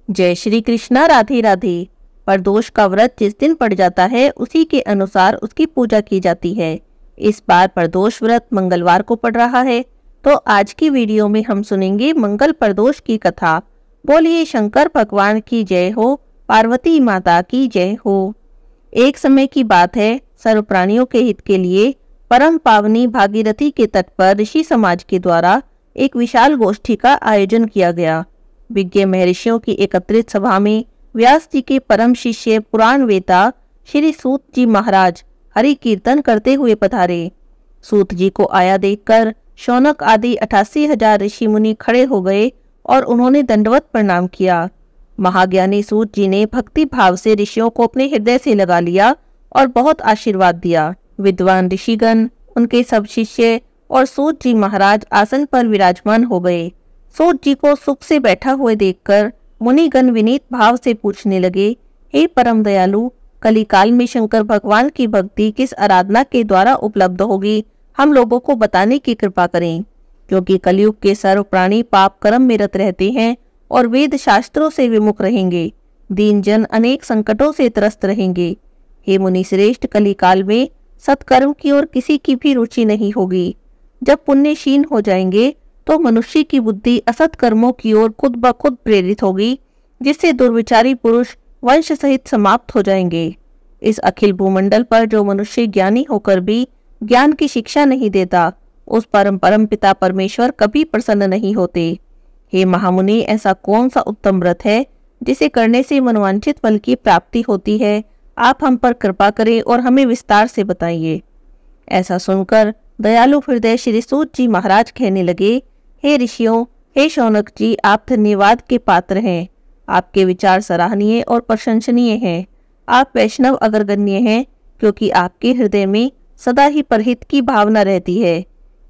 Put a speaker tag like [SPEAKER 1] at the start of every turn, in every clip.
[SPEAKER 1] जय श्री कृष्णा। राधे राधे। प्रदोष का व्रत जिस दिन पड़ जाता है उसी के अनुसार उसकी पूजा की जाती है। इस बार प्रदोष व्रत मंगलवार को पड़ रहा है, तो आज की वीडियो में हम सुनेंगे मंगल प्रदोष की कथा। बोलिए शंकर भगवान की जय हो, पार्वती माता की जय हो। एक समय की बात है, सर्व प्राणियों के हित के लिए परम पावनी भागीरथी के तट पर ऋषि समाज के द्वारा एक विशाल गोष्ठी का आयोजन किया गया। विज्ञ महर्षियों की एकत्रित सभा में व्यास जी के परम शिष्य पुराण वेता श्री सूत जी महाराज हरि कीर्तन करते हुए पधारे। सूत जी को आया देखकर शौनक आदि 88,000 ऋषि मुनि खड़े हो गए और उन्होंने दंडवत प्रणाम किया। महाज्ञानी सूत जी ने भक्ति भाव से ऋषियों को अपने हृदय से लगा लिया और बहुत आशीर्वाद दिया। विद्वान ऋषिगण, उनके सब शिष्य और सूत जी महाराज आसन पर विराजमान हो गए। सूत जी को सुख से बैठा हुए देखकर मुनिगण विनीत भाव से पूछने लगे, हे परम दयालु, कलिकाल में शंकर भगवान की भक्ति किस आराधना के द्वारा उपलब्ध होगी, हम लोगों को बताने की कृपा करें, क्योंकि कलयुग के सर्व प्राणी पाप कर्म में रत रहते हैं और वेद शास्त्रों से विमुख रहेंगे। दीन जन अनेक संकटों से त्रस्त रहेंगे। हे मुनि श्रेष्ठ, कलिकाल में सत्कर्म की ओर किसी की भी रुचि नहीं होगी। जब पुण्य क्षीण हो जाएंगे तो मनुष्य की बुद्धि असत कर्मों की ओर खुद ब खुद प्रेरित होगी, जिससे दुर्विचारी पुरुष वंश सहित समाप्त हो जाएंगे। इस अखिल भूमंडल पर जो मनुष्य ज्ञानी होकर भी ज्ञान की शिक्षा नहीं देता, उस परम पिता परमेश्वर कभी प्रसन्न नहीं होते। हे महामुनि, ऐसा कौन सा उत्तम व्रत है जिसे करने से मनोवांछित फल की प्राप्ति होती है? आप हम पर कृपा करें और हमें विस्तार से बताइए। ऐसा सुनकर दयालु हृदय श्री सूत जी महाराज कहने लगे, हे ऋषियों, हे शौनक जी, आप धन्यवाद के पात्र हैं। आपके विचार सराहनीय और प्रशंसनीय हैं। आप वैष्णव अग्रगण्य हैं, क्योंकि आपके हृदय में सदा ही परहित की भावना रहती है।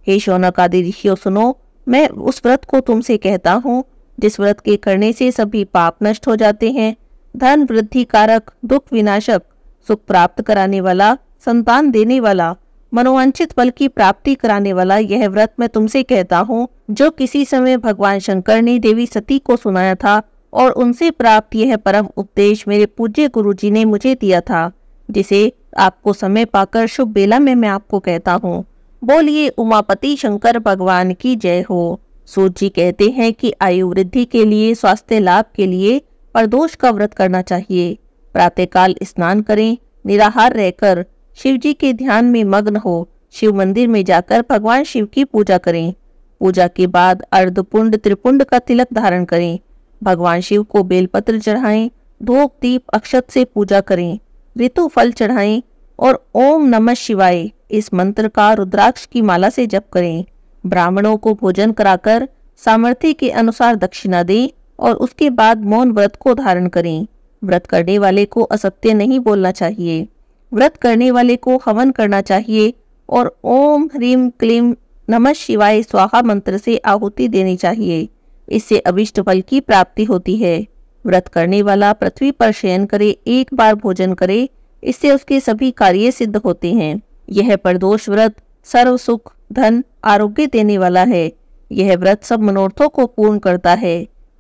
[SPEAKER 1] हे शौनक आदि ऋषियों, सुनो, मैं उस व्रत को तुमसे कहता हूँ जिस व्रत के करने से सभी पाप नष्ट हो जाते हैं। धन वृद्धि कारक, दुख विनाशक, सुख प्राप्त कराने वाला, संतान देने वाला, मनोवांछित फल की प्राप्ति कराने वाला यह व्रत मैं तुमसे कहता हूँ, जो किसी समय भगवान शंकर ने देवी सती को सुनाया था और उनसे प्राप्त यह परम उपदेश मेरे पूज्य गुरु जी ने मुझे दिया था, जिसे आपको समय पाकर शुभ बेला में मैं आपको कहता हूँ। बोलिए उमापति शंकर भगवान की जय हो। सूत जी कहते हैं कि आयु वृद्धि के लिए, स्वास्थ्य लाभ के लिए प्रदोष का व्रत करना चाहिए। प्रातःकाल स्नान करें, निराहार रहकर शिव जी के ध्यान में मग्न हो शिव मंदिर में जाकर भगवान शिव की पूजा करें। पूजा के बाद अर्धपुंड त्रिपुंड का तिलक धारण करें। भगवान शिव को बेलपत्र चढ़ाएं, धूप दीप अक्षत से पूजा करें, ऋतु फल चढ़ाएं और ओम नमः शिवाय इस मंत्र का रुद्राक्ष की माला से जप करें। ब्राह्मणों को भोजन कराकर सामर्थ्य के अनुसार दक्षिणा दें और उसके बाद मौन व्रत को धारण करें। व्रत करने वाले को असत्य नहीं बोलना चाहिए। व्रत करने वाले को हवन करना चाहिए और ओम ह्रीम क्लीम नमः शिवाय स्वाहा मंत्र से आहुति देनी चाहिए। इससे अभिष्ट फल की प्राप्ति होती है। व्रत करने वाला पृथ्वी पर शयन करे, एक बार भोजन करे, इससे उसके सभी कार्य सिद्ध होते हैं। यह प्रदोष व्रत सर्व सुख, धन, आरोग्य देने वाला है। यह व्रत सब मनोरथों को पूर्ण करता है।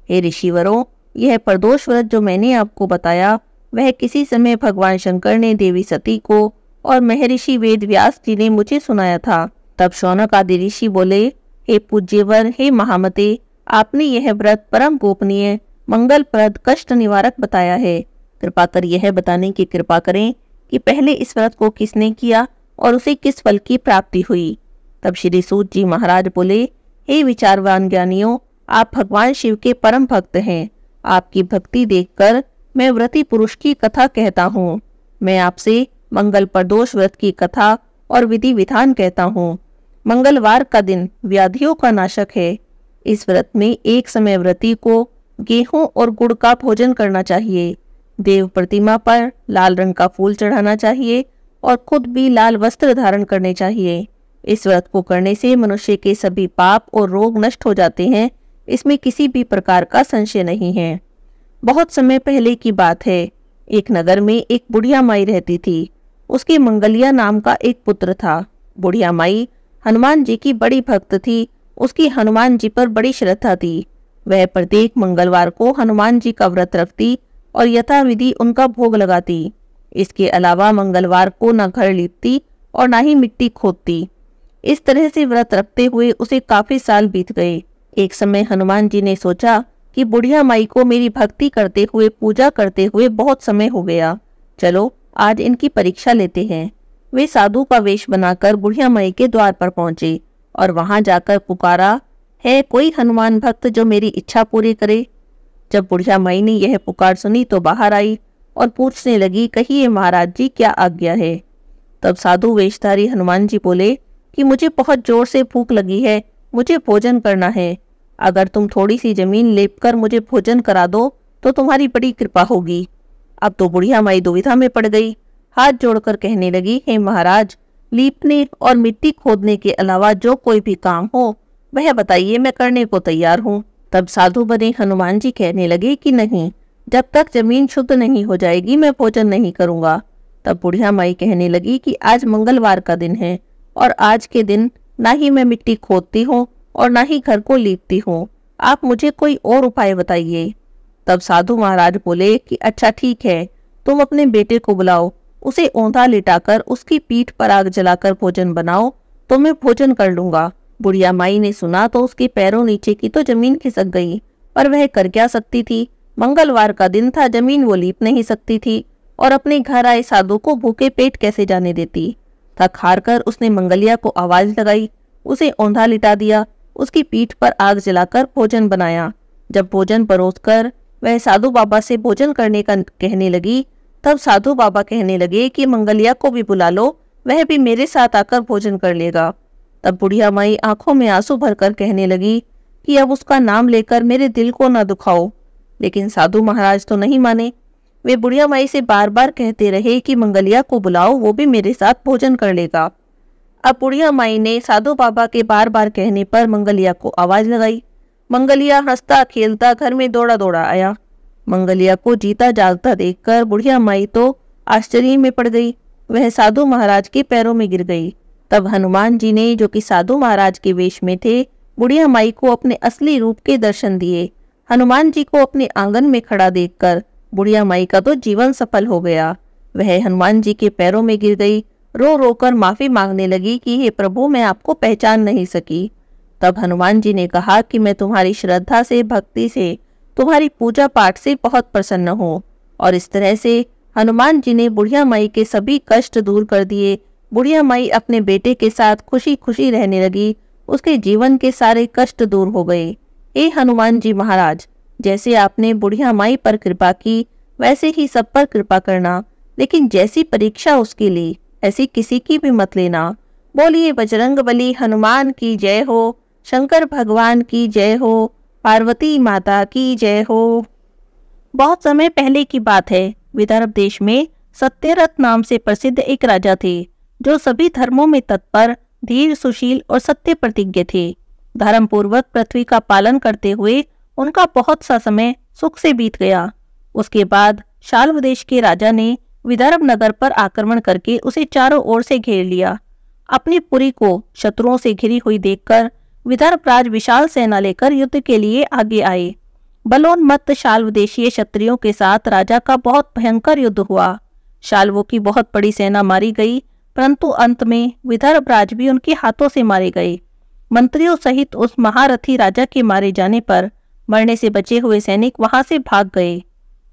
[SPEAKER 1] हे ऋषिवरों, यह प्रदोष व्रत जो मैंने आपको बताया, वह किसी समय भगवान शंकर ने देवी सती को और महर्षि वेद व्यास जी ने मुझे सुनाया था। तब शौनक आदि ऋषि बोले, हे पूज्यवर, हे महामते, आपने यह व्रत परम गोपनीय, मंगलप्रद, कष्ट निवारक बताया है। कृपा कर यह बताने की कृपा करें कि पहले इस व्रत को किसने किया और उसे किस फल की प्राप्ति हुई। तब श्री सूत जी महाराज बोले, हे विचारवान ज्ञानियों, आप भगवान शिव के परम भक्त हैं। आपकी भक्ति देखकर मैं व्रती पुरुष की कथा कहता हूँ। मैं आपसे मंगल प्रदोष व्रत की कथा और विधि विधान कहता हूँ। मंगलवार का दिन व्याधियों का नाशक है। इस व्रत में एक समय व्रती को गेहूं और गुड़ का भोजन करना चाहिए। देव प्रतिमा पर लाल रंग का फूल चढ़ाना चाहिए और खुद भी लाल वस्त्र धारण करने चाहिए। इस व्रत को करने से मनुष्य के सभी पाप और रोग नष्ट हो जाते हैं। इसमें किसी भी प्रकार का संशय नहीं है। बहुत समय पहले की बात है। एक नगर में एक बुढ़िया माई रहती थी। उसके मंगलिया नाम का एक पुत्र था। बुढ़िया माई हनुमान जी की बड़ी भक्त थी। उसकी हनुमान जी पर बड़ी श्रद्धा थी। वह प्रत्येक मंगलवार को हनुमान जी का व्रत रखती और यथाविधि उनका भोग लगाती। इसके अलावा मंगलवार को न घर लीपती और न ही मिट्टी खोदती। इस तरह से व्रत रखते हुए उसे काफी साल बीत गए। एक समय हनुमान जी ने सोचा कि बुढ़िया माई को मेरी भक्ति करते हुए, पूजा करते हुए बहुत समय हो गया। चलो आज इनकी परीक्षा लेते हैं। वे साधु का वेश बनाकर बुढ़िया माई के द्वार पर पहुंचे और वहां जाकर पुकारा, है कोई हनुमान भक्त जो मेरी इच्छा पूरी करे। जब बुढ़िया माई ने यह पुकार सुनी तो बाहर आई और पूछने लगी, कहिए महाराज जी क्या आज्ञा है। तब साधु वेशधारी हनुमान जी बोले कि मुझे बहुत जोर से भूख लगी है, मुझे भोजन करना है। अगर तुम थोड़ी सी जमीन लेपकर मुझे भोजन करा दो तो तुम्हारी बड़ी कृपा होगी। अब तो बुढ़िया माई दुविधा में पड़ गई। हाथ जोड़कर कहने लगी, हे महाराज, लीपने और मिट्टी खोदने के अलावा जो कोई भी काम हो वह बताइए, मैं करने को तैयार हूँ। तब साधु बने हनुमान जी कहने लगे कि नहीं, जब तक जमीन शुद्ध नहीं हो जाएगी मैं भोजन नहीं करूँगा। तब बुढ़िया माई कहने लगी कि आज मंगलवार का दिन है और आज के दिन ना ही मैं मिट्टी खोदती हूँ और ना ही घर को लीपती हूँ, आप मुझे कोई और उपाय बताइए। तब साधु महाराज बोले कि अच्छा ठीक है, तुम अपने बेटे को बुलाओ, उसे औंधा लिटाकर उसकी पीठ पर आग जलाकर भोजन बनाओ तो मैं भोजन कर लूंगा। बुढ़िया माई ने सुना तो उसके पैरों नीचे की तो जमीन खिसक गई, पर वह कर क्या सकती थी। मंगलवार का दिन था, जमीन वो लीप नहीं सकती थी और अपने घर आए साधु को भूखे पेट कैसे जाने देती। थक हार कर उसने मंगलिया को आवाज लगाई, उसे औंधा लिटा दिया, उसकी पीठ पर आग जलाकर भोजन बनाया। जब भोजन परोसकर वह साधु बाबा से भोजन करने का कहने लगी, तब साधु बाबा कहने लगे कि मंगलिया को भी बुला लो, वह भी मेरे साथ आकर भोजन कर लेगा। तब बुढ़िया माई आंखों में आंसू भरकर कहने लगी कि अब उसका नाम लेकर मेरे दिल को न दुखाओ। लेकिन साधु महाराज तो नहीं माने। वे बुढ़िया माई से बार बार कहते रहे कि मंगलिया को बुलाओ, वो भी मेरे साथ भोजन कर लेगा। अब बुढ़िया माई ने साधु बाबा के बार बार कहने पर मंगलिया को आवाज लगाई। मंगलिया हंसता खेलता घर में दौड़ा दौड़ा आया। मंगलिया को जीता जागता देखकर बुढ़िया माई तो आश्चर्य में पड़ गई। वह साधु महाराज के पैरों में गिर गई। तब हनुमान जी ने, जो कि साधु महाराज के वेश में थे, बुढ़िया माई को अपने असली रूप के दर्शन दिए। हनुमान जी को अपने आंगन में खड़ा देखकर बुढ़िया माई का तो जीवन सफल हो गया। वह हनुमान जी के पैरों में गिर गई, रो रो कर माफी मांगने लगी कि हे प्रभु, मैं आपको पहचान नहीं सकी। तब हनुमान जी ने कहा कि मैं तुम्हारी श्रद्धा से, भक्ति से, तुम्हारी पूजा पाठ से बहुत प्रसन्न हूँ। और इस तरह से हनुमान जी ने बुढ़िया माई के सभी कष्ट दूर कर दिए। बुढ़िया माई अपने बेटे के साथ खुशी खुशी रहने लगी। उसके जीवन के सारे कष्ट दूर हो गए। हे हनुमान जी महाराज, जैसे आपने बुढ़िया माई पर कृपा की वैसे ही सब पर कृपा करना, लेकिन जैसी परीक्षा उसके लिए ऐसी किसी की भी मत लेना। बोलिए बजरंगबली हनुमान की जय हो, शंकर भगवान की जय हो, पार्वती माता की जय हो। बहुत समय पहले की बात है। विदर्भ देश में सत्यरथ नाम से प्रसिद्ध एक राजा थे, जो सभी धर्मों में तत्पर, धीर, सुशील और सत्य प्रतिज्ञ थे। धर्म पूर्वक पृथ्वी का पालन करते हुए उनका बहुत सा समय सुख से बीत गया। उसके बाद शाल्व देश के राजा ने विदर्भ नगर पर आक्रमण करके उसे चारों ओर से घेर लिया। अपनी पुरी को शत्रुओं से घिरी हुई देखकर विदर्भ राज विशाल सेना लेकर युद्ध के लिए आगे आए। बलोन्मत्त शाल्व देशीय क्षत्रियों के साथ राजा का बहुत भयंकर युद्ध हुआ। शाल्वों की बहुत बड़ी सेना मारी गई, परंतु अंत में विदर्भ राज भी उनके हाथों से मारे गए। मंत्रियों सहित उस महारथी राजा के मारे जाने पर मरने से बचे हुए सैनिक वहां से भाग गए।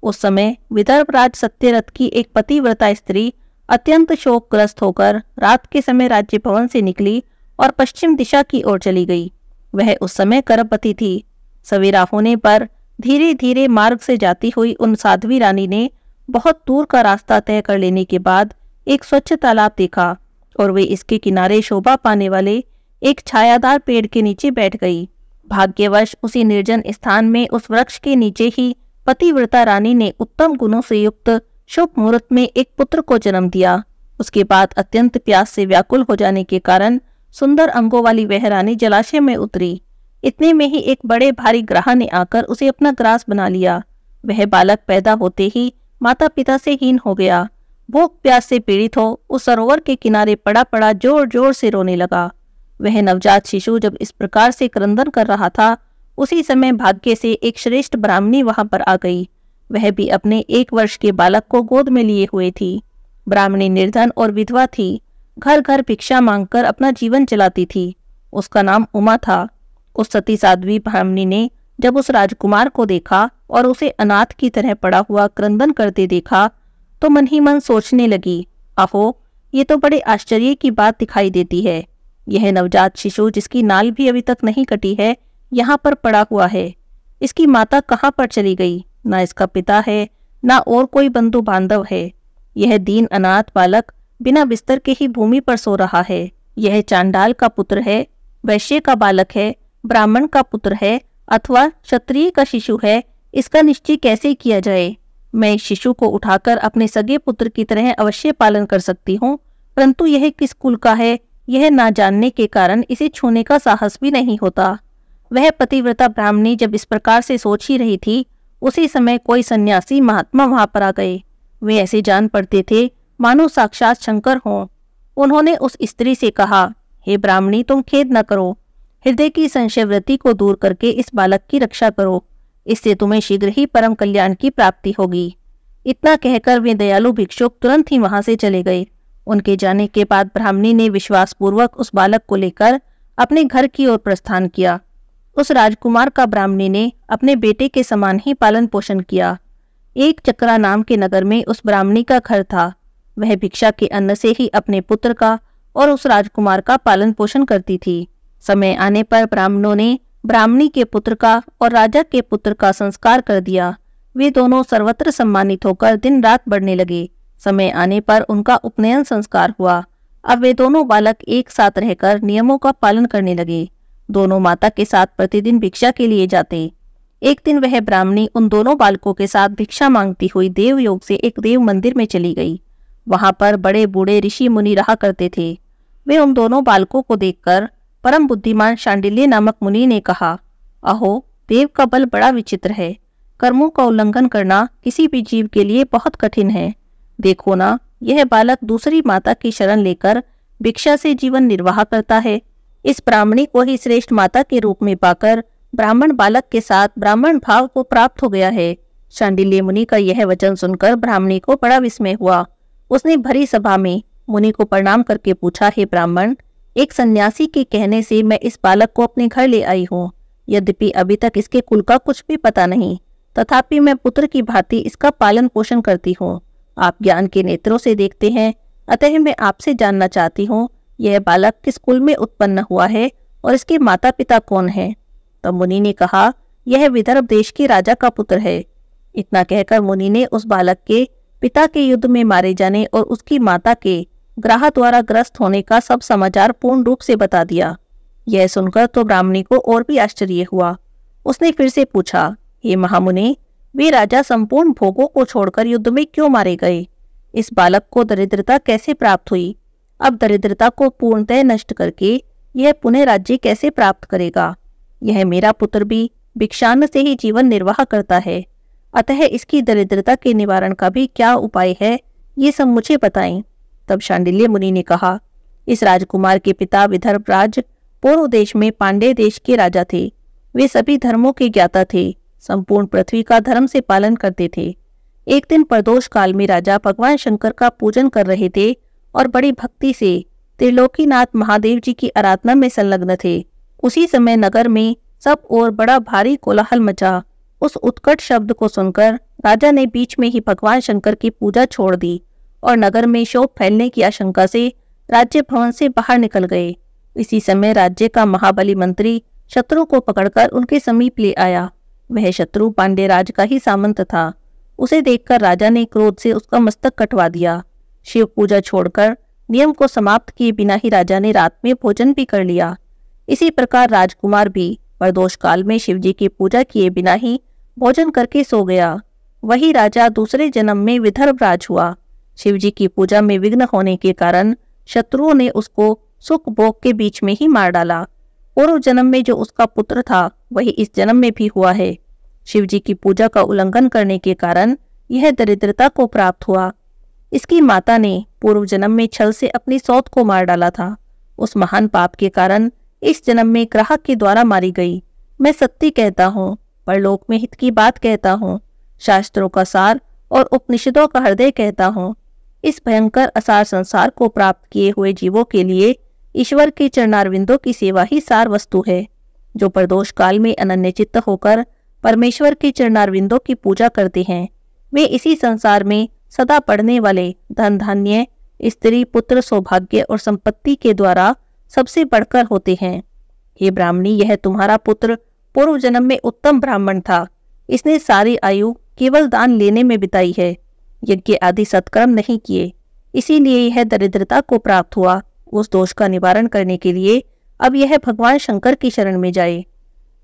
[SPEAKER 1] उस समय विदर्भ राज सत्यरथ की एक पतिव्रता स्त्री अत्यंत शोकग्रस्त होकर रात के समय राज्य भवन से निकली और पश्चिम दिशा की ओर चली गई। वह उस समय गर्भवती थी। सवेरा होने पर धीरे धीरे मार्ग से जाती हुई उन साध्वी रानी ने बहुत दूर का रास्ता तय कर लेने के बाद एक स्वच्छ तालाब देखा और वे इसके किनारे शोभा पाने वाले एक छायादार पेड़ के नीचे बैठ गई। भाग्यवश उसी निर्जन स्थान में उस वृक्ष के नीचे ही पतिव्रता रानी ने उत्तम गुणों से युक्त शुभ मुहूर्त में एक पुत्र को जन्म दिया। उसके बाद अत्यंत प्यास से व्याकुल हो जाने के कारण सुंदर अंगों वाली वह रानी जलाशय में उतरी। इतने में ही एक बड़े भारी ग्राह ने आकर उसे अपना ग्रास बना लिया। वह बालक पैदा होते ही माता पिता से हीन हो गया। भूख प्यास से पीड़ित हो उस सरोवर के किनारे पड़ा पड़ा जोर जोर से रोने लगा। वह नवजात शिशु जब इस प्रकार से क्रंदन कर रहा था, उसी समय भाग्य से एक श्रेष्ठ ब्राह्मणी वहां पर आ गई। वह भी अपने 1 वर्ष के बालक को गोद में लिए हुए थी। ब्राह्मणी निर्धन और विधवा थी, घर घर भिक्षा मांगकर अपना जीवन चलाती थी। उसका नाम उमा था। उस सती साध्वी ब्राह्मणी ने जब उस राजकुमार को देखा और उसे अनाथ की तरह पड़ा हुआ क्रंदन करते देखा तो मन ही मन सोचने लगी, अहो, ये तो बड़े आश्चर्य की बात दिखाई देती है। यह नवजात शिशु जिसकी नाल भी अभी तक नहीं कटी है, यहाँ पर पड़ा हुआ है। इसकी माता कहाँ पर चली गई? ना इसका पिता है, ना और कोई बंधु बांधव है। यह दीन अनाथ बालक बिना बिस्तर के ही भूमि पर सो रहा है। यह चांडाल का पुत्र है, वैश्य का बालक है, ब्राह्मण का पुत्र है अथवा क्षत्रिय का शिशु है, इसका निश्चय कैसे किया जाए? मैं इस शिशु को उठाकर अपने सगे पुत्र की तरह अवश्य पालन कर सकती हूँ, परंतु यह किस कुल का है, यह ना जानने के कारण इसे छूने का साहस भी नहीं होता। वह पतिव्रता ब्राह्मणी जब इस प्रकार से सोच ही रही थी, उसी समय कोई सन्यासी महात्मा वहां पर आ गए। वे ऐसे जान पड़ते थे मानो साक्षात शंकर हों। उन्होंने उस स्त्री से कहा, हे ब्राह्मणी, तुम खेद न करो, हृदय की संशयवृत्ति को दूर करके इस बालक की रक्षा करो, इससे तुम्हें शीघ्र ही परम कल्याण की प्राप्ति होगी। इतना कहकर वे दयालु भिक्षुक तुरंत ही वहां से चले गए। उनके जाने के बाद ब्राह्मणी ने विश्वासपूर्वक उस बालक को लेकर अपने घर की ओर प्रस्थान किया। उस राजकुमार का ब्राह्मणी ने अपने बेटे के समान ही पालन पोषण किया। एक चक्रा नाम के नगर में उस ब्राह्मणी का घर था। वह भिक्षा के अन्न से ही अपने पुत्र का और उस राजकुमार का पालन पोषण करती थी। समय आने पर ब्राह्मणों ने ब्राह्मणी के पुत्र का और राजा के पुत्र का संस्कार कर दिया। वे दोनों सर्वत्र सम्मानित होकर दिन रात बढ़ने लगे। समय आने पर उनका उपनयन संस्कार हुआ। अब वे दोनों बालक एक साथ रहकर नियमों का पालन करने लगे। दोनों माता के साथ प्रतिदिन भिक्षा के लिए जाते। एक दिन वह ब्राह्मणी उन दोनों बालकों के साथ भिक्षा मांगती हुई देवयोग से एक देव मंदिर में चली गई। वहां पर बड़े बूढ़े ऋषि मुनि रहा करते थे। वे उन दोनों बालकों को देखकर परम बुद्धिमान शांडिल्य नामक मुनि ने कहा, अहो, देव का बल बड़ा विचित्र है। कर्मों का उल्लंघन करना किसी भी जीव के लिए बहुत कठिन है। देखो ना, यह बालक दूसरी माता की शरण लेकर भिक्षा से जीवन निर्वाह करता है। इस ब्राह्मणी को ही श्रेष्ठ माता के रूप में पाकर ब्राह्मण बालक के साथ ब्राह्मण भाव को प्राप्त हो गया है। शांडिल्य मुनि का यह वचन सुनकर ब्राह्मणी को बड़ा विस्मय हुआ। उसने भरी सभा में मुनि को प्रणाम करके पूछा, हे ब्राह्मण, एक सन्यासी के कहने से मैं इस बालक को अपने घर ले आई हूँ। यद्यपि अभी तक इसके कुल का कुछ भी पता नहीं, तथापि मैं पुत्र की भांति इसका पालन पोषण करती हूँ। आप ज्ञान के नेत्रों से देखते हैं, अतः मैं आपसे जानना चाहती हूँ, यह बालक किस कुल में उत्पन्न हुआ है और इसके माता पिता कौन हैं? तब मुनि ने कहा, यह विदर्भ देश के राजा का पुत्र है। इतना कहकर मुनि ने उस बालक के पिता के युद्ध में मारे जाने और उसकी माता के ग्राह द्वारा ग्रस्त होने का सब समाचार पूर्ण रूप से बता दिया। यह सुनकर तो ब्राह्मणी को और भी आश्चर्य हुआ। उसने फिर से पूछा, हे महामुनि, वे राजा संपूर्ण भोगों को छोड़कर युद्ध में क्यों मारे गए? इस बालक को दरिद्रता कैसे प्राप्त हुई? अब दरिद्रता को पूर्णतः नष्ट करके यह पुनः राज्य कैसे प्राप्त करेगा? यह मेरा पुत्र भी भिक्षान्न से ही जीवन निर्वाह करता है, अतः इसकी दरिद्रता के निवारण का भी क्या उपाय है, ये सब मुझे बताएं। तब शांडिल्य मुनि ने कहा, इस राजकुमार के पिता विदर्भ राज पूर्व देश में पांड्य देश के राजा थे। वे सभी धर्मों के ज्ञाता थे, संपूर्ण पृथ्वी का धर्म से पालन करते थे। एक दिन प्रदोष काल में राजा भगवान शंकर का पूजन कर रहे थे और बड़ी भक्ति से त्रिलोकीनाथ महादेव जी की आराधना में संलग्न थे। उसी समय नगर में सब ओर बड़ा भारी कोलाहल मचा। उस उत्कट शब्द को सुनकर राजा ने बीच में ही भगवान शंकर की पूजा छोड़ दी और नगर में शोक फैलने की आशंका से राज्य भवन से बाहर निकल गए। इसी समय राज्य का महाबली मंत्री शत्रु को पकड़कर उनके समीप ले आया। वह शत्रु पांड्य राज का ही सामंत था। उसे देखकर राजा ने क्रोध से उसका मस्तक कटवा दिया। शिव पूजा छोड़कर नियम को समाप्त किए बिना ही राजा ने रात में भोजन भी कर लिया। इसी प्रकार राजकुमार भी प्रदोष काल में शिवजी की पूजा किए बिना ही भोजन करके सो गया। वही राजा दूसरे जन्म में विदर्भ राज हुआ। शिवजी की पूजा में विघ्न होने के कारण शत्रुओं ने उसको सुख भोग के बीच में ही मार डाला। पूर्व जन्म में जो उसका पुत्र था वही इस जन्म में भी हुआ है। शिवजी की पूजा का उल्लंघन करने के कारण यह दरिद्रता को प्राप्त हुआ। इसकी माता ने पूर्व जन्म में छल से अपनी सौत को मार डाला था। उस महान पाप के कारण इस जन्म में ग्राहक के द्वारा मारी गई। मैं सत्य कहता हूँ, परलोक में हित की बात कहता हूँ, शास्त्रों का सार और उपनिषदों का हृदय कहता हूँ। इस भयंकर असार संसार को प्राप्त किए हुए जीवों के लिए ईश्वर के चरणारविंदों की सेवा ही सार वस्तु है। जो प्रदोष काल में अनन्य चित्त होकर परमेश्वर के चरणारविंदों की पूजा करते हैं, वे इसी संसार में सदा पड़ने वाले धन धान्य, स्त्री, पुत्र, सौभाग्य और संपत्ति के द्वारा सबसे बढ़कर होते हैं। हे ब्राह्मणी, यह तुम्हारा पुत्र पूर्व जन्म में उत्तम ब्राह्मण था। इसने सारी आयु केवल दान लेने में बिताई है, यज्ञ आदि सत्कर्म नहीं किए, इसीलिए यह दरिद्रता को प्राप्त हुआ। उस दोष का निवारण करने के लिए अब यह भगवान शंकर की शरण में जाए।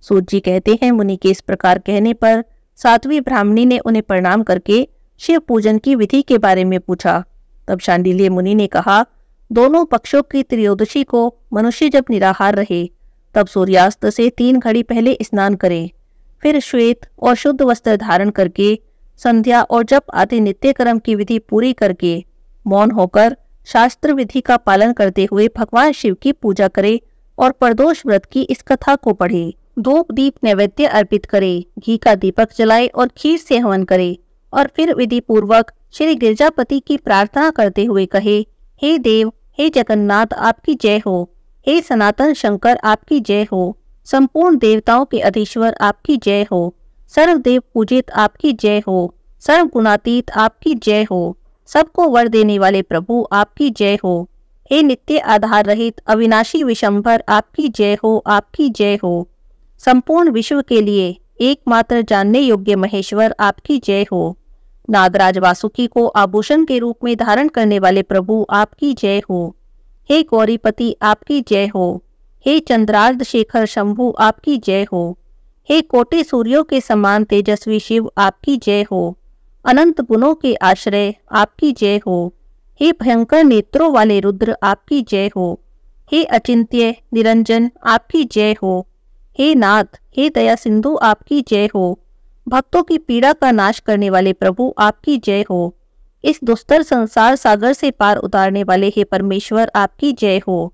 [SPEAKER 1] सूत जी कहते हैं, मुनि के इस प्रकार कहने पर साध्वी ब्राह्मणी ने उन्हें प्रणाम करके शिव पूजन की विधि के बारे में पूछा। तब शांडिल्य मुनि ने कहा, दोनों पक्षों की त्रयोदशी को मनुष्य जब निराहार रहे तब सूर्यास्त से 3 घड़ी पहले स्नान करे, फिर श्वेत और शुद्ध वस्त्र धारण करके संध्या और जप आदि नित्य कर्म की विधि पूरी करके मौन होकर शास्त्र विधि का पालन करते हुए भगवान शिव की पूजा करे और प्रदोष व्रत की इस कथा को पढ़े। धूप दीप नैवेद्य अर्पित करे, घी का दीपक जलाए और खीर से हवन करे और फिर विधि पूर्वक श्री गिरजापति की प्रार्थना करते हुए कहे, हे देव, हे जगन्नाथ, आपकी जय हो। हे सनातन शंकर, आपकी जय हो। संपूर्ण देवताओं के अधीश्वर, आपकी जय हो। सर्वदेव पूजित, आपकी जय हो। सर्व गुणातीत, आपकी जय हो। सबको वर देने वाले प्रभु, आपकी जय हो। हे नित्य आधार रहित अविनाशी विशंभर, आपकी जय हो, आपकी जय हो। संपूर्ण विश्व के लिए एकमात्र जानने योग्य महेश्वर, आपकी जय हो। नागराज वासुकी को आभूषण के रूप में धारण करने वाले प्रभु, आपकी जय हो। हे गौरीपति, आपकी जय हो। हे चंद्रार्ध शेखर शंभु, आपकी जय हो। हे कोटि सूर्यों के समान तेजस्वी शिव, आपकी जय हो। अनंत गुणों के आश्रय, आपकी जय हो। हे भयंकर नेत्रों वाले रुद्र, आपकी जय हो। हे अचिंत्य निरंजन, आपकी जय हो। हे नाथ, हे दया सिंधु, आपकी जय हो। भक्तों की पीड़ा का नाश करने वाले प्रभु, आपकी जय हो। इस दुस्तर संसार सागर से पार उतारने वाले हे परमेश्वर, आपकी जय हो।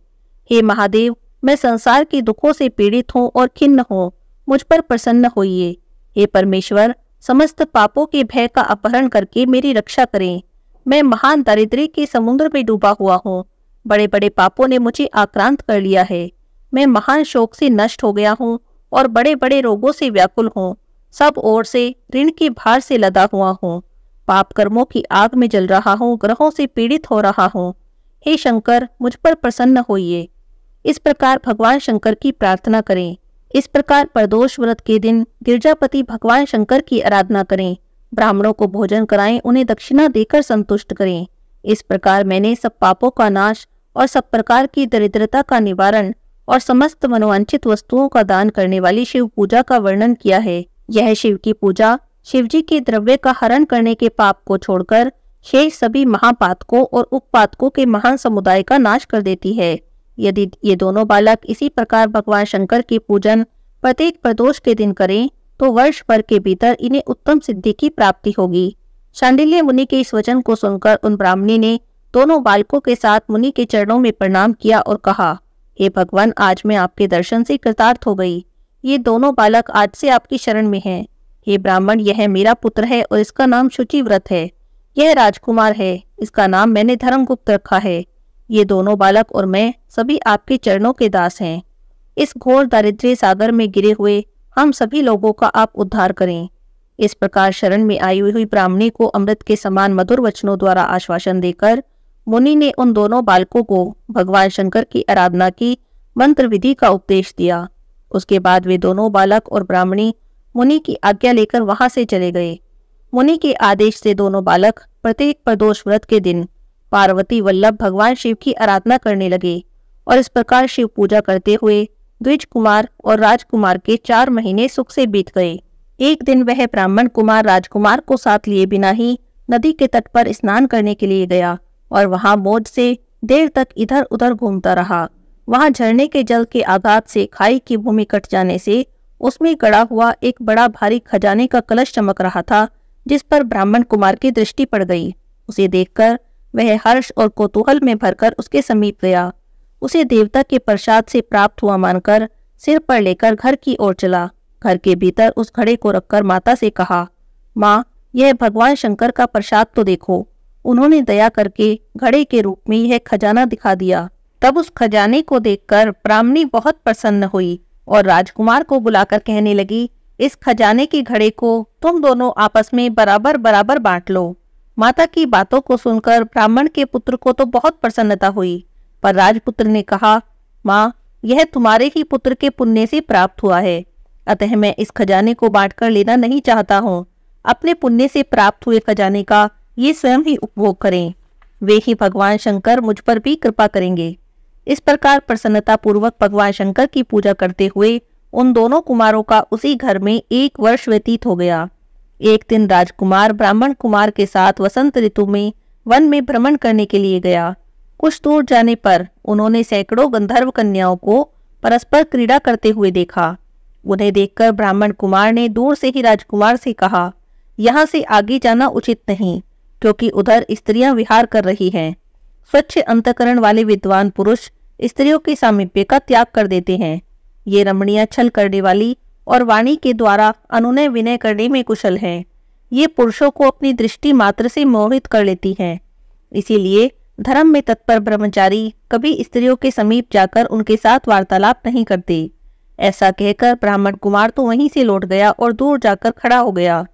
[SPEAKER 1] हे महादेव, मैं संसार के दुखों से पीड़ित हूँ और खिन्न हूँ, मुझ पर प्रसन्न होइए। हे परमेश्वर, समस्त पापों के भय का अपहरण करके मेरी रक्षा करें। मैं महान दारिद्र्य के समुद्र में डूबा हुआ हूँ। बड़े बड़े पापों ने मुझे आक्रांत कर लिया है। मैं महान शोक से नष्ट हो गया हूँ और बड़े बड़े रोगों से व्याकुल हूँ। सब ओर से ऋण के भार से लदा हुआ हूँ। पाप कर्मों की आग में जल रहा हूँ, ग्रहों से पीड़ित हो रहा हूँ। हे शंकर, मुझ पर प्रसन्न होइए। इस प्रकार भगवान शंकर की प्रार्थना करें। इस प्रकार प्रदोष व्रत के दिन गिरजापति भगवान शंकर की आराधना करें। ब्राह्मणों को भोजन कराएं, उन्हें दक्षिणा देकर संतुष्ट करें। इस प्रकार मैंने सब पापों का नाश और सब प्रकार की दरिद्रता का निवारण और समस्त मनोवांछित वस्तुओं का दान करने वाली शिव पूजा का वर्णन किया है। यह शिव की पूजा शिवजी के द्रव्य का हरण करने के पाप को छोड़कर शेष सभी महापातकों और उपपातकों के महान समुदाय का नाश कर देती है। यदि ये दोनों बालक इसी प्रकार भगवान शंकर की पूजन प्रत्येक प्रदोष के दिन करें तो वर्ष भर के भीतर इन्हें उत्तम सिद्धि की प्राप्ति होगी। शांडिल्य मुनि के इस वचन को सुनकर उन ब्राह्मणी ने दोनों बालकों के साथ मुनि के चरणों में प्रणाम किया और कहा, हे भगवान, आज मैं आपके दर्शन से कृतार्थ हो गई। ये दोनों बालक आज से आपकी शरण में हैं। हे ब्राह्मण, यह मेरा पुत्र है और इसका नाम शुचिव्रत है। यह राजकुमार है, इसका नाम मैंने धर्मगुप्त रखा है। ये दोनों बालक और मैं सभी आपके चरणों के दास हैं। इस घोर दारिद्र्य सागर में गिरे हुए हम सभी लोगों का आप उद्धार करें। इस प्रकार शरण में आई हुई ब्राह्मणी को अमृत के समान मधुर वचनों द्वारा आश्वासन देकर मुनि ने उन दोनों बालकों को भगवान शंकर की आराधना की मंत्र विधि का उपदेश दिया। उसके बाद वे दोनों बालक और ब्राह्मणी मुनि की आज्ञा लेकर वहां से चले गए। मुनि के आदेश से दोनों बालक प्रत्येक प्रदोष व्रत के दिन पार्वती वल्लभ भगवान शिव की आराधना करने लगे और इस प्रकार शिव पूजा करते हुए द्विज कुमार और राजकुमार के 4 महीने सुख से बीत गए। एक दिन वह ब्राह्मण कुमार राजकुमार को साथ लिए बिना ही नदी के तट पर स्नान करने के लिए गया और वहां मौज से देर तक इधर उधर घूमता रहा। वहां झरने के जल के आघात से खाई की भूमि कट जाने से उसमें गड़ा हुआ एक बड़ा भारी खजाने का कलश चमक रहा था, जिस पर ब्राह्मण कुमार की दृष्टि पड़ गई। उसे देखकर वह हर्ष और कौतूहल में भरकर उसके समीप गया। उसे देवता के प्रसाद से प्राप्त हुआ मानकर सिर पर लेकर घर की ओर चला। घर के भीतर उस घड़े को रखकर माता से कहा, माँ, यह भगवान शंकर का प्रसाद तो देखो। उन्होंने दया करके घड़े के रूप में यह खजाना दिखा दिया। तब उस खजाने को देखकर ब्राह्मणी बहुत प्रसन्न हुई और राजकुमार को बुलाकर कहने लगी, इस खजाने के घड़े को तुम दोनों आपस में बराबर बराबर बांट लो। माता की बातों को सुनकर ब्राह्मण के पुत्र को तो बहुत प्रसन्नता हुई, पर राजपुत्र ने कहा, माँ, यह तुम्हारे ही पुत्र के पुण्य से प्राप्त हुआ है, अतः मैं इस खजाने को बांटकर लेना नहीं चाहता हूँ। अपने पुण्य से प्राप्त हुए खजाने का ये स्वयं ही उपभोग करें। वे ही भगवान शंकर मुझ पर भी कृपा करेंगे। इस प्रकार प्रसन्नता पूर्वक भगवान शंकर की पूजा करते हुए उन दोनों कुमारों का उसी घर में 1 वर्ष व्यतीत हो गया। एक दिन राजकुमार ब्राह्मण कुमार के साथ वसंत ऋतु में वन में भ्रमण करने के लिए गया। कुछ दूर जाने पर उन्होंने सैकड़ों गंधर्व कन्याओं को परस्पर क्रीड़ा करते हुए देखा। उन्हें देखकर ब्राह्मण कुमार ने दूर से ही राजकुमार से कहा, यहाँ से आगे जाना उचित नहीं, क्योंकि उधर स्त्रियां विहार कर रही हैं। स्वच्छ अंतकरण वाले विद्वान पुरुष स्त्रियों के सामीप्य का त्याग कर देते हैं। ये रमणियां छल करने वाली और वाणी के द्वारा अनुनय विनय करने में कुशल हैं। ये पुरुषों को अपनी दृष्टि मात्र से मोहित कर लेती हैं। इसीलिए धर्म में तत्पर ब्रह्मचारी कभी स्त्रियों के समीप जाकर उनके साथ वार्तालाप नहीं करते। ऐसा कहकर ब्राह्मण कुमार तो वहीं से लौट गया और दूर जाकर खड़ा हो गया।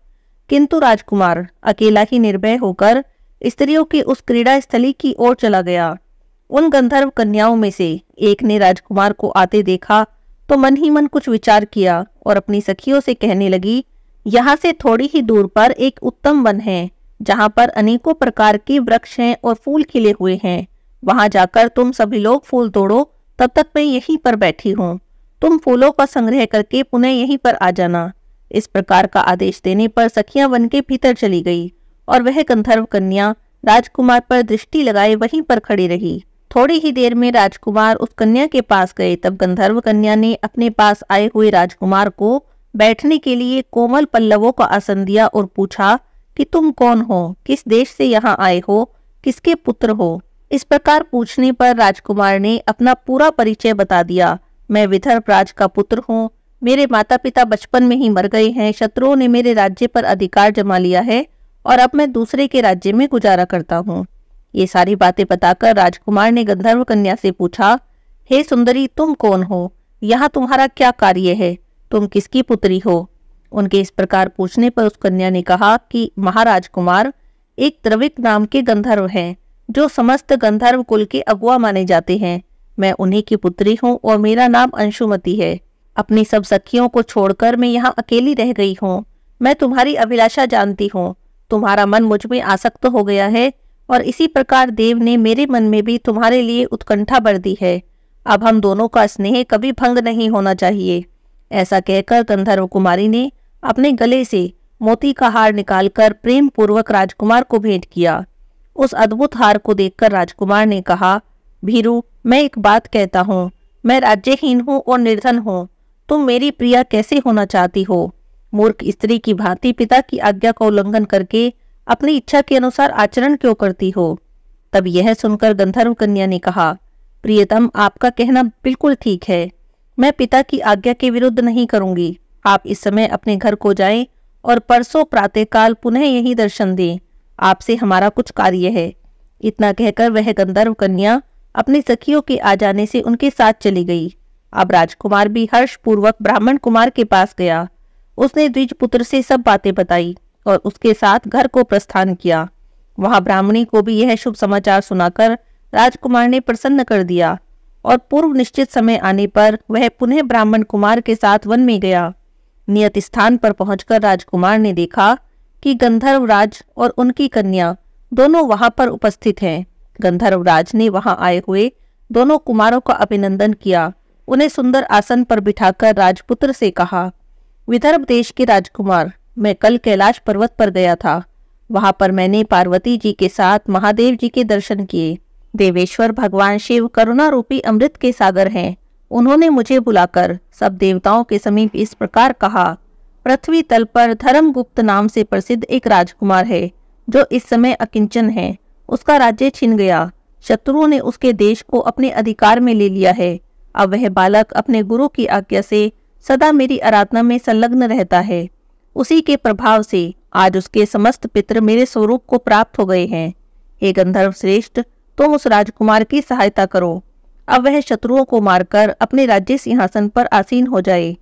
[SPEAKER 1] किंतु राजकुमार अकेला ही निर्भय होकर स्त्रियों की उस क्रीड़ा स्थली की ओर चला गया। उन गंधर्व कन्याओं में से एक ने राजकुमार को आते देखा तो मन ही मन कुछ विचार किया और अपनी सखियों से कहने लगी, यहाँ से थोड़ी ही दूर पर एक उत्तम वन है, जहाँ पर अनेकों प्रकार के वृक्ष हैं और फूल खिले हुए हैं। वहां जाकर तुम सभी लोग फूल तोड़ो, तब तक मैं यहीं पर बैठी हूँ। तुम फूलों का संग्रह करके पुनः यहीं पर आ जाना। इस प्रकार का आदेश देने पर सखियां वन के भीतर चली गई और वह गंधर्व कन्या राजकुमार पर दृष्टि लगाए वहीं पर खड़ी रही। थोड़ी ही देर में राजकुमार उस कन्या के पास गए। तब गंधर्व कन्या ने अपने पास आए हुए राजकुमार को बैठने के लिए कोमल पल्लवों का आसन दिया और पूछा कि तुम कौन हो, किस देश से यहाँ आए हो, किसके पुत्र हो। इस प्रकार पूछने पर राजकुमार ने अपना पूरा परिचय बता दिया। मैं विदर्भ राज का पुत्र हूँ। मेरे माता पिता बचपन में ही मर गए हैं। शत्रुओं ने मेरे राज्य पर अधिकार जमा लिया है और अब मैं दूसरे के राज्य में गुजारा करता हूँ। ये सारी बातें बताकर राजकुमार ने गंधर्व कन्या से पूछा, हे सुंदरी, तुम कौन हो? यहाँ तुम्हारा क्या कार्य है? तुम किसकी पुत्री हो? उनके इस प्रकार पूछने पर उस कन्या ने कहा कि महाराज कुमार, एक द्रविक नाम के गंधर्व हैं, जो समस्त गंधर्व कुल के अगुआ माने जाते हैं। मैं उन्हीं की पुत्री हूँ और मेरा नाम अंशुमति है। अपनी सब सखियों को छोड़कर मैं यहाँ अकेली रह गई हूँ। मैं तुम्हारी अभिलाषा जानती हूँ। तुम्हारा मन मुझ में आसक्त हो गया है और इसी प्रकार देव ने मेरे मन में भी तुम्हारे लिए उत्कंठा भर दी है। अब हम दोनों का स्नेह कभी भंग नहीं होना चाहिए। ऐसा कहकर गंधर्व कुमारी ने अपने गले से मोती का हार निकालकर प्रेम पूर्वक राजकुमार को भेंट किया। उस अद्भुत हार को देखकर राजकुमार ने कहा, भीरू, मैं एक बात कहता हूँ, मैं राज्यहीन हूँ और निर्धन हूँ। तुम मेरी प्रिया कैसे होना चाहती हो? मूर्ख स्त्री की भांति पिता की आज्ञा का उल्लंघन करके अपनी इच्छा के अनुसार आचरण क्यों करती हो? तब यह सुनकर गंधर्व कन्या ने कहा, प्रियतम, आपका कहना बिल्कुल ठीक है। मैं पिता की आज्ञा के विरुद्ध नहीं करूंगी। आप इस समय अपने घर को जाएं और परसों प्रातःकाल पुनः यही दर्शन दें। आपसे हमारा कुछ कार्य है। इतना कहकर वह गंधर्व कन्या अपनी सखियों के आ जाने से उनके साथ चली गई। अब राजकुमार भी हर्ष पूर्वक ब्राह्मण कुमार के पास गया। उसने द्विज पुत्र से सब बातें बताई और उसके साथ घर को प्रस्थान किया। वहां ब्राह्मणी को भी यह शुभ समाचार सुनाकर राजकुमार ने प्रसन्न कर दिया और पूर्व निश्चित समय आने पर वह पुनः ब्राह्मण कुमार के साथ वन में गया। नियत स्थान पर पहुंचकर राजकुमार ने देखा कि गंधर्व राज और उनकी कन्या दोनों वहां पर उपस्थित हैं। गंधर्व राज ने वहां आए हुए दोनों कुमारों का अभिनंदन किया। उन्हें सुंदर आसन पर बिठाकर राजपुत्र से कहा, विदर्भ देश के राजकुमार, मैं कल कैलाश पर्वत पर गया था। वहां पर मैंने पार्वती जी के साथ महादेव जी के दर्शन किए। देवेश्वर भगवान शिव करुणा रूपी अमृत के सागर हैं। उन्होंने मुझे बुलाकर सब देवताओं के समीप इस प्रकार कहा, पृथ्वी तल पर धर्मगुप्त नाम से प्रसिद्ध एक राजकुमार है, जो इस समय अकिंचन है। उसका राज्य छिन गया। शत्रुओं ने उसके देश को अपने अधिकार में ले लिया है। अब वह बालक अपने गुरु की आज्ञा से सदा मेरी आराधना में संलग्न रहता है। उसी के प्रभाव से आज उसके समस्त पितृ मेरे स्वरूप को प्राप्त हो गए हैं। हे गंधर्व श्रेष्ठ, तुम उस राजकुमार की सहायता करो। अब वह शत्रुओं को मारकर अपने राज्य सिंहासन पर आसीन हो जाए।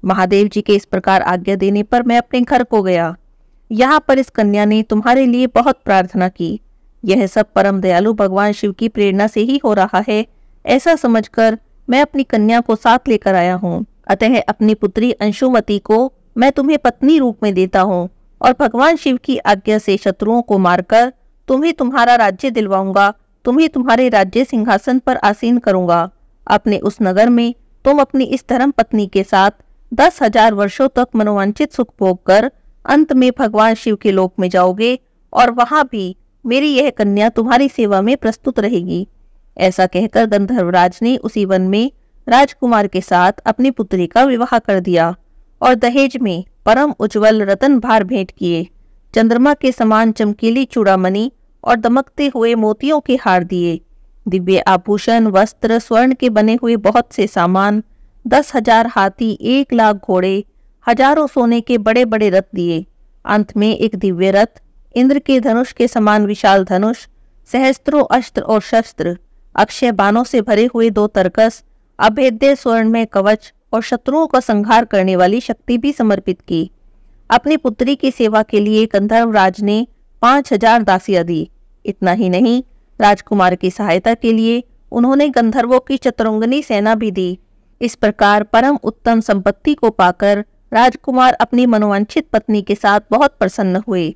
[SPEAKER 1] महादेव जी के इस प्रकार आज्ञा देने पर मैं अपने घर को गया। यहाँ पर इस कन्या ने तुम्हारे लिए बहुत प्रार्थना की। यह सब परम दयालु भगवान शिव की प्रेरणा से ही हो रहा है, ऐसा समझकर मैं अपनी कन्या को साथ लेकर आया हूँ। अतः अपनी पुत्री अंशुमति को मैं तुम्हें पत्नी रूप में देता हूँ और भगवान शिव की आज्ञा से शत्रुओं को मारकर तुम्हें तुम्हारा राज्य दिलवाऊंगा। तुम्हें तुम्हारे राज्य सिंहासन पर आसीन करूंगा। अपने उस नगर में तुम अपनी इस धर्म पत्नी के साथ 10,000 वर्षों तक मनोवांछित सुख भोग कर अंत में भगवान शिव के लोक में जाओगे और वहां भी मेरी यह कन्या तुम्हारी सेवा में प्रस्तुत रहेगी। ऐसा कहकर गंधर्वराज ने उसी वन में राजकुमार के साथ अपनी पुत्री का विवाह कर दिया और दहेज में परम उज्जवल रतन भार भेंट किए। चंद्रमा के समान चमकीली चूड़ामणि और दमकते हुए मोतियों के हार दिए। दिव्य आभूषण, वस्त्र, स्वर्ण के बने हुए बहुत से सामान, 10,000 हाथी, 1,00,000 घोड़े, हजारों सोने के बड़े बड़े रथ दिए। अंत में एक दिव्य रथ, इंद्र के धनुष के समान विशाल धनुष, सहस्त्रों अस्त्र और शस्त्र, अक्षय बाणों से भरे हुए 2 तरकस, अभेद्य स्वर्ण में कवच और शत्रुओं का संहार करने वाली शक्ति भी समर्पित की। अपनी पुत्री की सेवा के लिए गंधर्वराज ने 5,000 दासियां दी। इतना ही नहीं, राजकुमार की सहायता के लिए उन्होंने गंधर्वों की चतुरंगिनी सेना भी दी। इस प्रकार परम उत्तम संपत्ति को पाकर राजकुमार अपनी मनोवांछित पत्नी के साथ बहुत प्रसन्न हुए।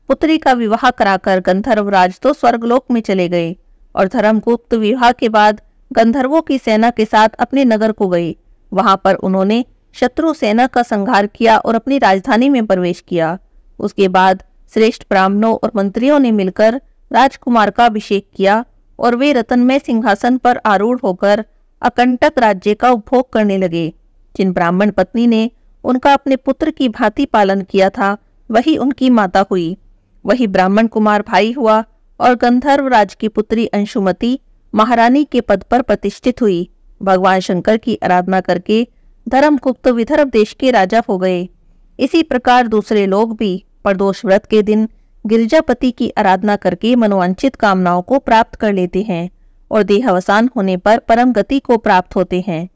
[SPEAKER 1] पुत्री का विवाह कराकर गंधर्वराज तो स्वर्गलोक में चले गए और धर्मगुप्त विवाह के बाद गंधर्वों की सेना के साथ अपने नगर को गए। वहां पर उन्होंने शत्रु सेना का संहार किया और अपनी राजधानी में प्रवेश किया। उसके बाद श्रेष्ठ ब्राह्मणों और मंत्रियों ने मिलकर राजकुमार का अभिषेक किया और वे रत्नमय सिंहासन पर आरूढ़ होकर अकंटक राज्य का उपभोग करने लगे। जिन ब्राह्मण पत्नी ने उनका अपने पुत्र की भांति पालन किया था, वही उनकी माता हुई। वही ब्राह्मण कुमार भाई हुआ और गंधर्वराज की पुत्री अंशुमति महारानी के पद पर प्रतिष्ठित हुई। भगवान शंकर की आराधना करके धर्मगुप्त विदर्भ देश के राजा हो गए। इसी प्रकार दूसरे लोग भी प्रदोष व्रत के दिन गिरिजापति की आराधना करके मनोवांछित कामनाओं को प्राप्त कर लेते हैं और देहावसान होने पर परम गति को प्राप्त होते हैं।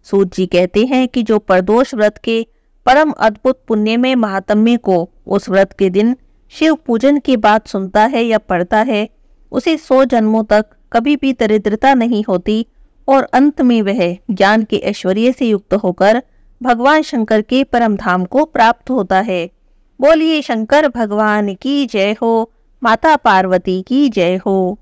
[SPEAKER 1] सूत जी कहते हैं कि जो प्रदोष व्रत के परम अद्भुत पुण्य में महात्म्य को उस व्रत के दिन शिव पूजन की बात सुनता है या पढ़ता है, उसे 100 जन्मों तक कभी भी दरिद्रता नहीं होती और अंत में वह ज्ञान के ऐश्वर्य से युक्त होकर भगवान शंकर के परम धाम को प्राप्त होता है। बोलिए शंकर भगवान की जय हो, माता पार्वती की जय हो।